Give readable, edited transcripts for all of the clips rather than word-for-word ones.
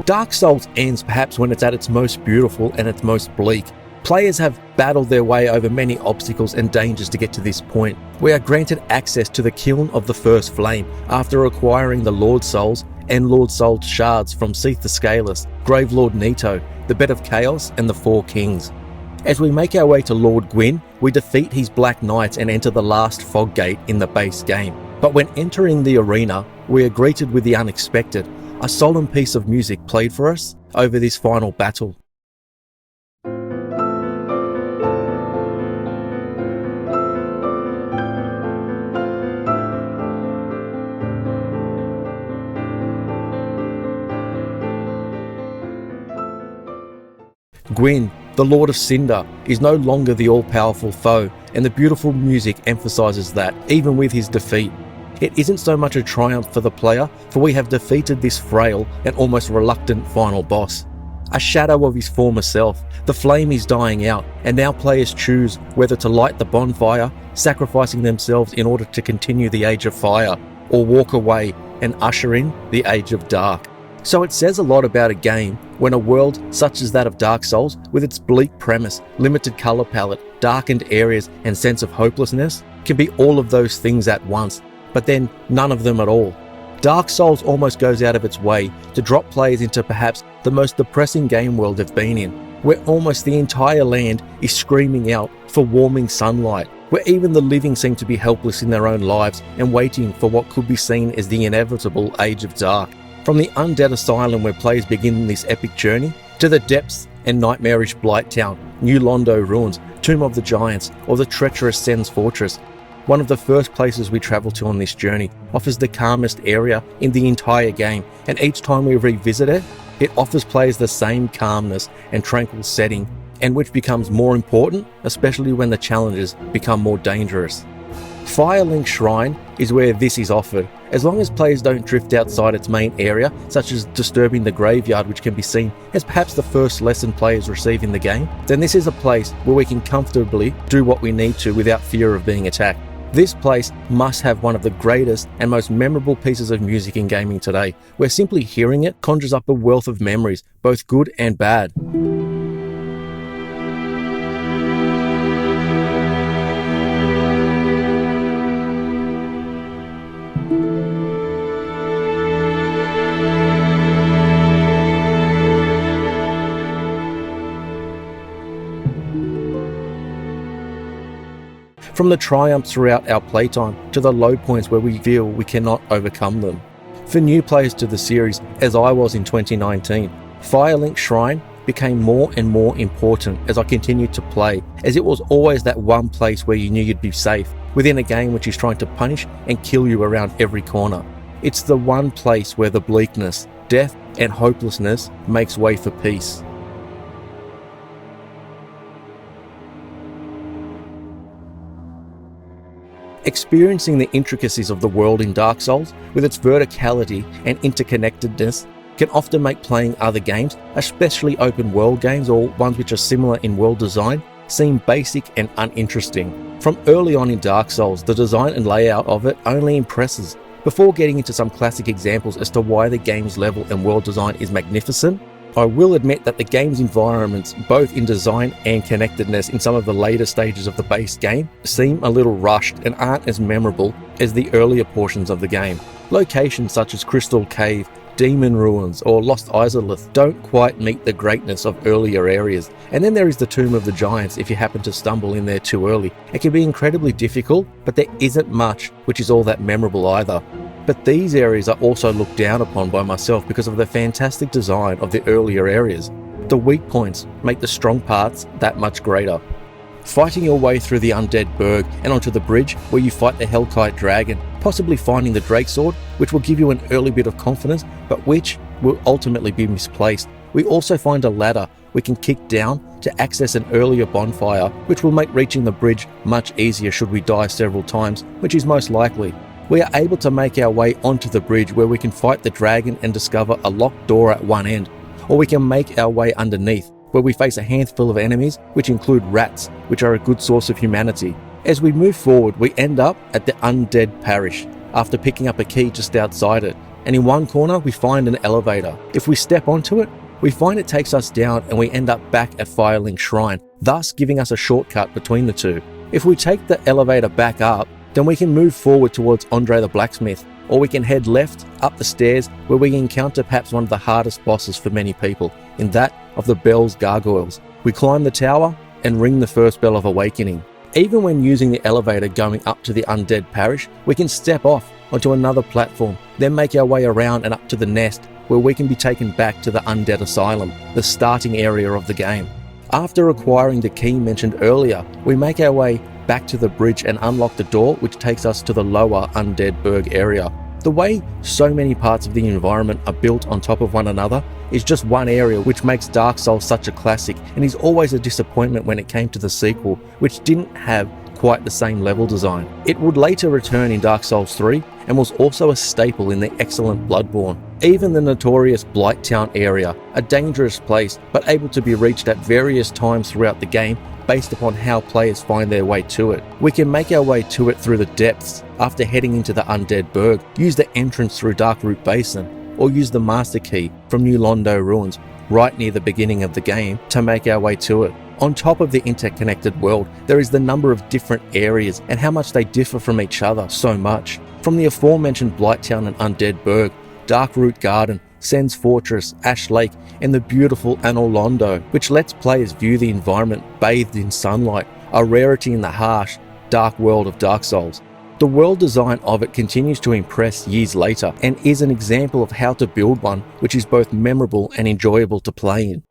Dark Souls ends perhaps when it's at its most beautiful and its most bleak. Players have battled their way over many obstacles and dangers to get to this point. We are granted access to the Kiln of the First Flame after acquiring the Lord Souls and Lord Soul shards from Seath the Scaleless, Gravelord Nito, the Bed of Chaos, and the Four Kings. As we make our way to Lord Gwyn, we defeat his Black Knights and enter the last fog gate in the base game. But when entering the arena, we are greeted with the unexpected, a solemn piece of music played for us over this final battle. Gwyn, the Lord of Cinder, is no longer the all-powerful foe, and the beautiful music emphasises that, even with his defeat. It isn't so much a triumph for the player, for we have defeated this frail and almost reluctant final boss. A shadow of his former self, the flame is dying out, and now players choose whether to light the bonfire, sacrificing themselves in order to continue the Age of Fire, or walk away and usher in the Age of Dark. So it says a lot about a game when a world such as that of Dark Souls, with its bleak premise, limited colour palette, darkened areas and sense of hopelessness, can be all of those things at once, but then none of them at all. Dark Souls almost goes out of its way to drop players into perhaps the most depressing game world they've been in, where almost the entire land is screaming out for warming sunlight, where even the living seem to be helpless in their own lives and waiting for what could be seen as the inevitable Age of Dark. From the undead asylum where players begin this epic journey, to the depths and nightmarish Blighttown, New Londo ruins, Tomb of the Giants, or the treacherous Sen's Fortress, one of the first places we travel to on this journey offers the calmest area in the entire game, and each time we revisit it, it offers players the same calmness and tranquil setting, and which becomes more important, especially when the challenges become more dangerous. Firelink Shrine is where this is offered. As long as players don't drift outside its main area, such as disturbing the graveyard, which can be seen as perhaps the first lesson players receive in the game, then this is a place where we can comfortably do what we need to without fear of being attacked. This place must have one of the greatest and most memorable pieces of music in gaming today, where simply hearing it conjures up a wealth of memories, both good and bad. From the triumphs throughout our playtime to the low points where we feel we cannot overcome them. For new players to the series, as I was in 2019, Firelink Shrine became more and more important as I continued to play, as it was always that one place where you knew you'd be safe, within a game which is trying to punish and kill you around every corner. It's the one place where the bleakness, death and hopelessness makes way for peace. Experiencing the intricacies of the world in Dark Souls, with its verticality and interconnectedness, can often make playing other games, especially open world games or ones which are similar in world design, seem basic and uninteresting. From early on in Dark Souls, the design and layout of it only impresses. Before getting into some classic examples as to why the game's level and world design is magnificent, I will admit that the game's environments, both in design and connectedness in some of the later stages of the base game, seem a little rushed and aren't as memorable as the earlier portions of the game. Locations such as Crystal Cave, Demon Ruins or Lost Izalith don't quite meet the greatness of earlier areas. And then there is the Tomb of the Giants if you happen to stumble in there too early. It can be incredibly difficult, but there isn't much which is all that memorable either. But these areas are also looked down upon by myself because of the fantastic design of the earlier areas. The weak points make the strong parts that much greater. Fighting your way through the undead burg and onto the bridge where you fight the Hellkite dragon, possibly finding the Drake Sword, which will give you an early bit of confidence, but which will ultimately be misplaced. We also find a ladder we can kick down to access an earlier bonfire, which will make reaching the bridge much easier should we die several times, which is most likely. We are able to make our way onto the bridge where we can fight the dragon and discover a locked door at one end, or we can make our way underneath where we face a handful of enemies which include rats, which are a good source of humanity. As we move forward, we end up at the Undead Parish after picking up a key just outside it, and in one corner we find an elevator. If we step onto it, we find it takes us down and we end up back at Firelink Shrine, thus giving us a shortcut between the two. If we take the elevator back up, then we can move forward towards Andre the Blacksmith, or we can head left up the stairs where we encounter perhaps one of the hardest bosses for many people, in that of the Bell's Gargoyles. We climb the tower and ring the first bell of awakening. Even when using the elevator going up to the Undead Parish, we can step off onto another platform, then make our way around and up to the nest, where we can be taken back to the Undead Asylum, the starting area of the game. After acquiring the key mentioned earlier, we make our way back to the bridge and unlock the door which takes us to the lower Undead Burg area. The way so many parts of the environment are built on top of one another is just one area which makes Dark Souls such a classic, and is always a disappointment when it came to the sequel, which didn't have quite the same level design. It would later return in Dark Souls 3 and was also a staple in the excellent Bloodborne. Even the notorious Blighttown area, a dangerous place but able to be reached at various times throughout the game based upon how players find their way to it. We can make our way to it through the depths after heading into the Undead Burg, use the entrance through Darkroot Basin, or use the Master Key from New Londo Ruins right near the beginning of the game to make our way to it. On top of the interconnected world, there is the number of different areas and how much they differ from each other so much. From the aforementioned Blighttown and Undead Burg, Darkroot Garden, Sen's Fortress, Ash Lake, and the beautiful Anor Londo, which lets players view the environment bathed in sunlight, a rarity in the harsh, dark world of Dark Souls. The world design of it continues to impress years later, and is an example of how to build one which is both memorable and enjoyable to play in.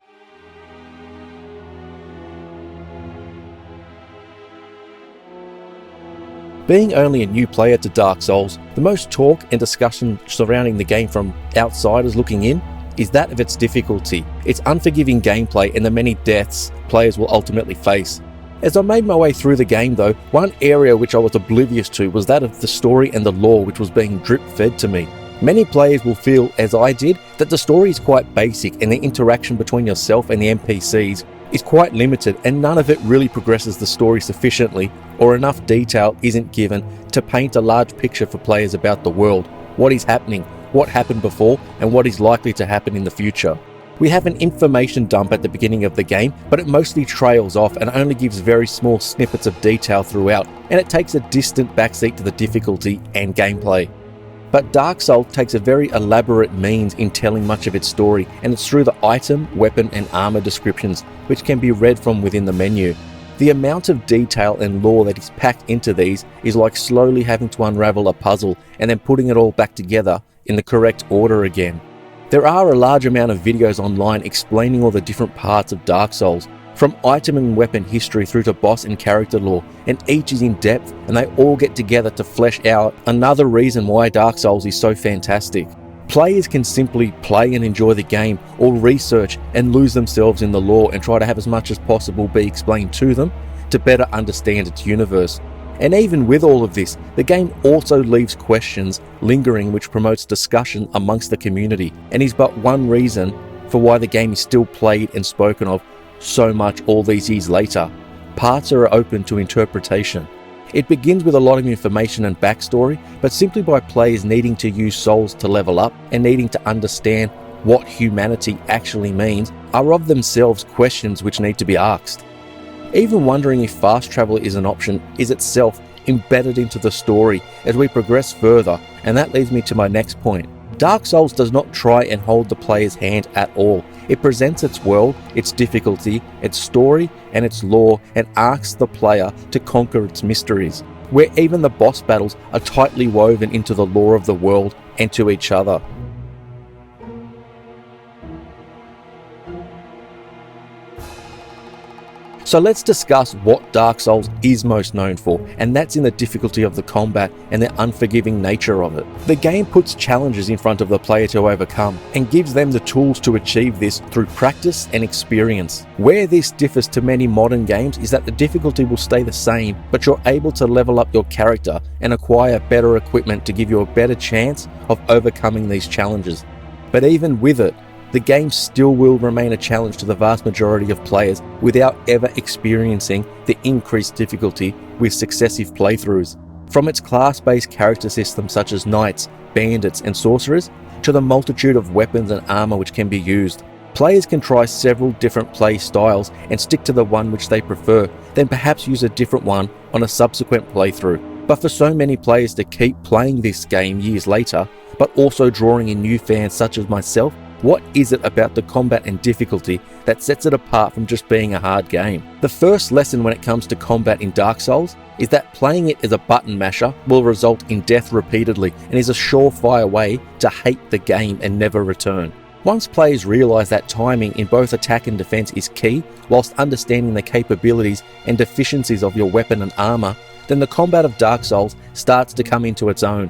Being only a new player to Dark Souls, the most talk and discussion surrounding the game from outsiders looking in is that of its difficulty, its unforgiving gameplay, and the many deaths players will ultimately face. As I made my way through the game though, one area which I was oblivious to was that of the story and the lore which was being drip-fed to me. Many players will feel, as I did, that the story is quite basic and the interaction between yourself and the NPCs is quite limited, and none of it really progresses the story sufficiently, or enough detail isn't given to paint a large picture for players about the world, what is happening, what happened before, and what is likely to happen in the future. We have an information dump at the beginning of the game, but it mostly trails off and only gives very small snippets of detail throughout, and it takes a distant backseat to the difficulty and gameplay. But Dark Souls takes a very elaborate means in telling much of its story, and it's through the item, weapon and armor descriptions, which can be read from within the menu. The amount of detail and lore that is packed into these is like slowly having to unravel a puzzle and then putting it all back together in the correct order again. There are a large amount of videos online explaining all the different parts of Dark Souls, from item and weapon history through to boss and character lore, and each is in depth and they all get together to flesh out another reason why Dark Souls is so fantastic. Players can simply play and enjoy the game, or research and lose themselves in the lore and try to have as much as possible be explained to them to better understand its universe. And even with all of this, the game also leaves questions lingering which promotes discussion amongst the community, and is but one reason for why the game is still played and spoken of so much all these years later. Parts are open to interpretation. It begins with a lot of information and backstory, but simply by players needing to use souls to level up and needing to understand what humanity actually means are of themselves questions which need to be asked. Even wondering if fast travel is an option is itself embedded into the story as we progress further, and that leads me to my next point. Dark Souls does not try and hold the player's hand at all. It presents its world, its difficulty, its story and its lore, and asks the player to conquer its mysteries, where even the boss battles are tightly woven into the lore of the world and to each other. So let's discuss what Dark Souls is most known for, and that's in the difficulty of the combat and the unforgiving nature of it. The game puts challenges in front of the player to overcome, and gives them the tools to achieve this through practice and experience. Where this differs to many modern games is that the difficulty will stay the same, but you're able to level up your character and acquire better equipment to give you a better chance of overcoming these challenges. But even with it, the game still will remain a challenge to the vast majority of players without ever experiencing the increased difficulty with successive playthroughs. From its class-based character systems such as knights, bandits and sorcerers, to the multitude of weapons and armor which can be used. Players can try several different play styles and stick to the one which they prefer, then perhaps use a different one on a subsequent playthrough. But for so many players to keep playing this game years later, but also drawing in new fans such as myself, what is it about the combat and difficulty that sets it apart from just being a hard game? The first lesson when it comes to combat in Dark Souls is that playing it as a button masher will result in death repeatedly and is a surefire way to hate the game and never return. Once players realise that timing in both attack and defence is key, whilst understanding the capabilities and deficiencies of your weapon and armour, then the combat of Dark Souls starts to come into its own.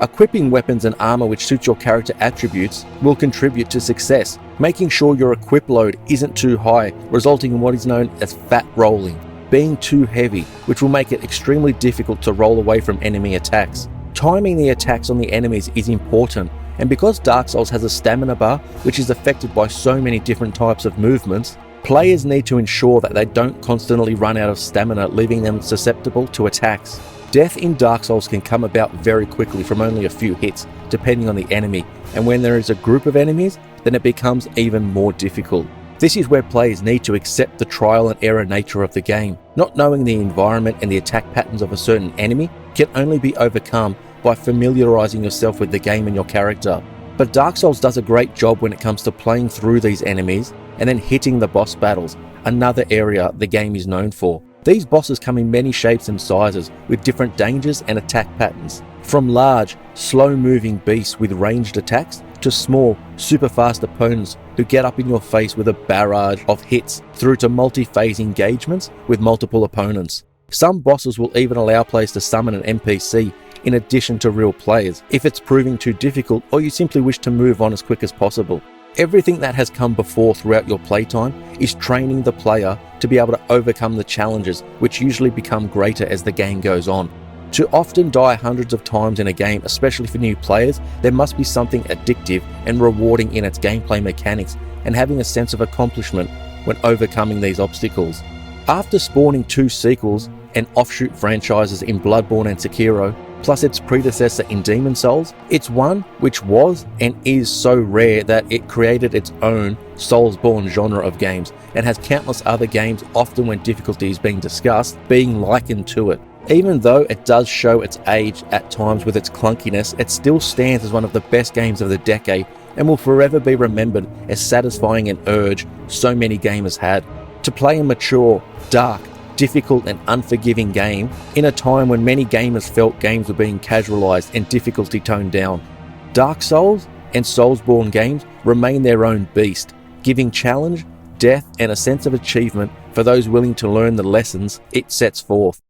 Equipping weapons and armor which suits your character attributes will contribute to success, making sure your equip load isn't too high, resulting in what is known as fat rolling, being too heavy, which will make it extremely difficult to roll away from enemy attacks. Timing the attacks on the enemies is important, and because Dark Souls has a stamina bar which is affected by so many different types of movements, players need to ensure that they don't constantly run out of stamina, leaving them susceptible to attacks. Death in Dark Souls can come about very quickly from only a few hits, depending on the enemy, and when there is a group of enemies, then it becomes even more difficult. This is where players need to accept the trial and error nature of the game. Not knowing the environment and the attack patterns of a certain enemy can only be overcome by familiarizing yourself with the game and your character. But Dark Souls does a great job when it comes to playing through these enemies and then hitting the boss battles, another area the game is known for. These bosses come in many shapes and sizes with different dangers and attack patterns, from large, slow-moving beasts with ranged attacks to small, super-fast opponents who get up in your face with a barrage of hits, through to multi-phase engagements with multiple opponents. Some bosses will even allow players to summon an NPC in addition to real players, if it's proving too difficult or you simply wish to move on as quick as possible. Everything that has come before throughout your playtime is training the player to be able to overcome the challenges, which usually become greater as the game goes on. To often die hundreds of times in a game, especially for new players, there must be something addictive and rewarding in its gameplay mechanics and having a sense of accomplishment when overcoming these obstacles. After spawning 2 sequels and offshoot franchises in Bloodborne and Sekiro, plus its predecessor in Demon Souls, it's one which was and is so rare that it created its own Soulsborne genre of games and has countless other games, often when difficulty is being discussed, being likened to it. Even though it does show its age at times with its clunkiness, it still stands as one of the best games of the decade and will forever be remembered as satisfying an urge so many gamers had. To play a mature, dark, difficult and unforgiving game in a time when many gamers felt games were being casualized and difficulty toned down. Dark Souls and Soulsborne games remain their own beast, giving challenge, death and a sense of achievement for those willing to learn the lessons it sets forth.